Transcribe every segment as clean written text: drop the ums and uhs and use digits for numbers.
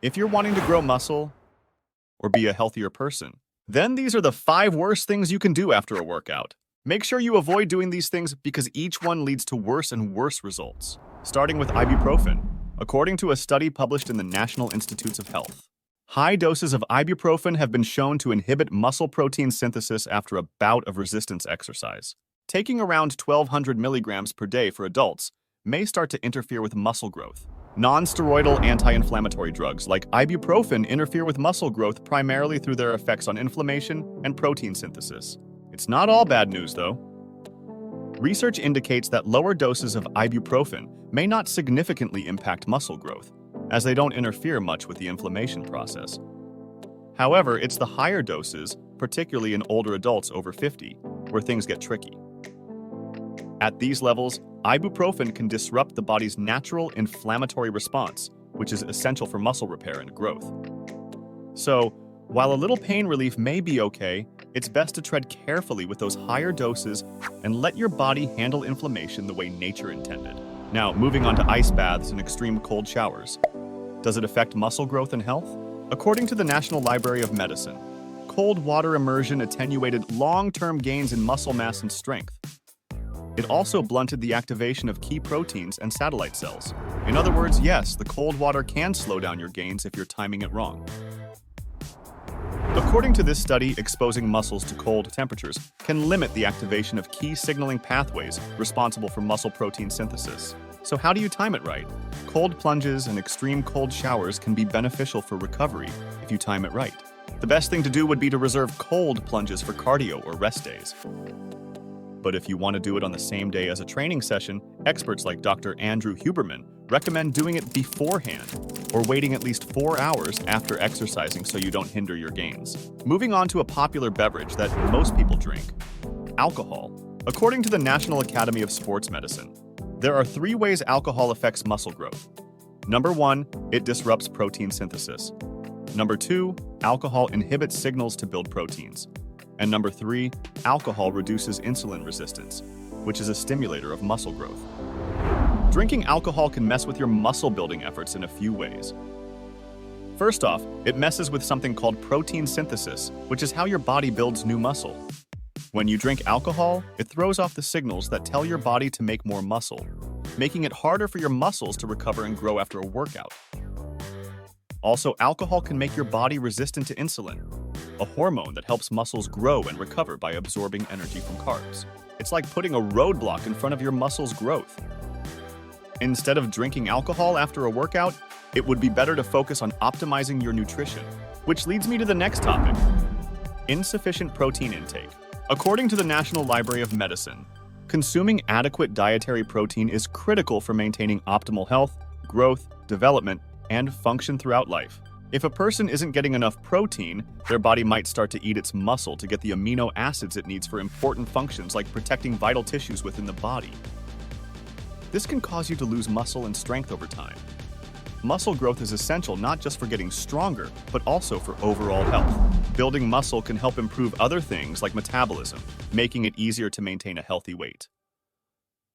If you're wanting to grow muscle or be a healthier person, then these are the 5 worst things you can do after a workout. Make sure you avoid doing these things because each one leads to worse and worse results. Starting with ibuprofen. According to a study published in the National Institutes of Health, high doses of ibuprofen have been shown to inhibit muscle protein synthesis after a bout of resistance exercise. Taking around 1,200 milligrams per day for adults may start to interfere with muscle growth. Non-steroidal anti-inflammatory drugs like ibuprofen interfere with muscle growth primarily through their effects on inflammation and protein synthesis. It's not all bad news, though. Research indicates that lower doses of ibuprofen may not significantly impact muscle growth, as they don't interfere much with the inflammation process. However, it's the higher doses, particularly in older adults over 50, where things get tricky. At these levels, ibuprofen can disrupt the body's natural inflammatory response, which is essential for muscle repair and growth. So, while a little pain relief may be okay, it's best to tread carefully with those higher doses and let your body handle inflammation the way nature intended. Now, moving on to ice baths and extreme cold showers. Does it affect muscle growth and health? According to the National Library of Medicine, cold water immersion attenuated long-term gains in muscle mass and strength. It also blunted the activation of key proteins and satellite cells. In other words, yes, the cold water can slow down your gains if you're timing it wrong. According to this study, exposing muscles to cold temperatures can limit the activation of key signaling pathways responsible for muscle protein synthesis. So how do you time it right? Cold plunges and extreme cold showers can be beneficial for recovery if you time it right. The best thing to do would be to reserve cold plunges for cardio or rest days. But if you want to do it on the same day as a training session, experts like Dr. Andrew Huberman recommend doing it beforehand or waiting at least 4 hours after exercising so you don't hinder your gains. Moving on to a popular beverage that most people drink, alcohol. According to the National Academy of Sports Medicine, there are 3 ways alcohol affects muscle growth. Number 1, it disrupts protein synthesis. Number 2, alcohol inhibits signals to build proteins. And number 3, alcohol reduces insulin resistance, which is a stimulator of muscle growth. Drinking alcohol can mess with your muscle building efforts in a few ways. First off, it messes with something called protein synthesis, which is how your body builds new muscle. When you drink alcohol, it throws off the signals that tell your body to make more muscle, making it harder for your muscles to recover and grow after a workout. Also, alcohol can make your body resistant to insulin, a hormone that helps muscles grow and recover by absorbing energy from carbs. It's like putting a roadblock in front of your muscles' growth. Instead of drinking alcohol after a workout, it would be better to focus on optimizing your nutrition. Which leads me to the next topic, insufficient protein intake. According to the National Library of Medicine, consuming adequate dietary protein is critical for maintaining optimal health, growth, development, and function throughout life. If a person isn't getting enough protein, their body might start to eat its muscle to get the amino acids it needs for important functions like protecting vital tissues within the body. This can cause you to lose muscle and strength over time. Muscle growth is essential not just for getting stronger, but also for overall health. Building muscle can help improve other things like metabolism, making it easier to maintain a healthy weight.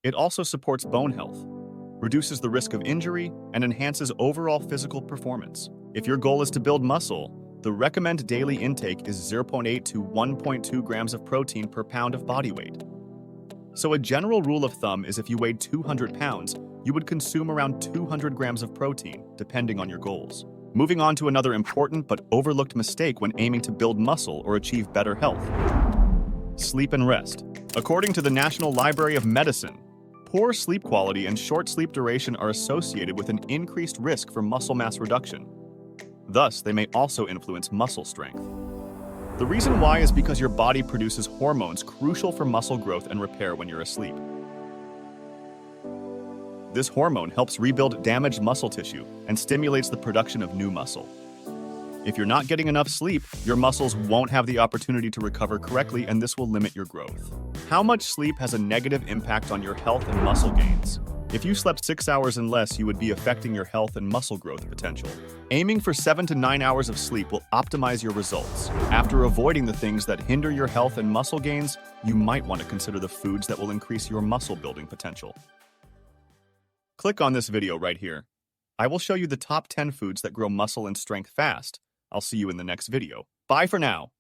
It also supports bone health, reduces the risk of injury, and enhances overall physical performance. If your goal is to build muscle, the recommended daily intake is 0.8 to 1.2 grams of protein per pound of body weight. So a general rule of thumb is if you weighed 200 pounds, you would consume around 200 grams of protein, depending on your goals. Moving on to another important but overlooked mistake when aiming to build muscle or achieve better health. Sleep and rest. According to the National Library of Medicine, poor sleep quality and short sleep duration are associated with an increased risk for muscle mass reduction. Thus, they may also influence muscle strength. The reason why is because your body produces hormones crucial for muscle growth and repair when you're asleep. This hormone helps rebuild damaged muscle tissue and stimulates the production of new muscle. If you're not getting enough sleep, your muscles won't have the opportunity to recover correctly, and this will limit your growth. How much sleep has a negative impact on your health and muscle gains? If you slept 6 hours and less, you would be affecting your health and muscle growth potential. Aiming for 7 to 9 hours of sleep will optimize your results. After avoiding the things that hinder your health and muscle gains, you might want to consider the foods that will increase your muscle building potential. Click on this video right here. I will show you the top 10 foods that grow muscle and strength fast. I'll see you in the next video. Bye for now.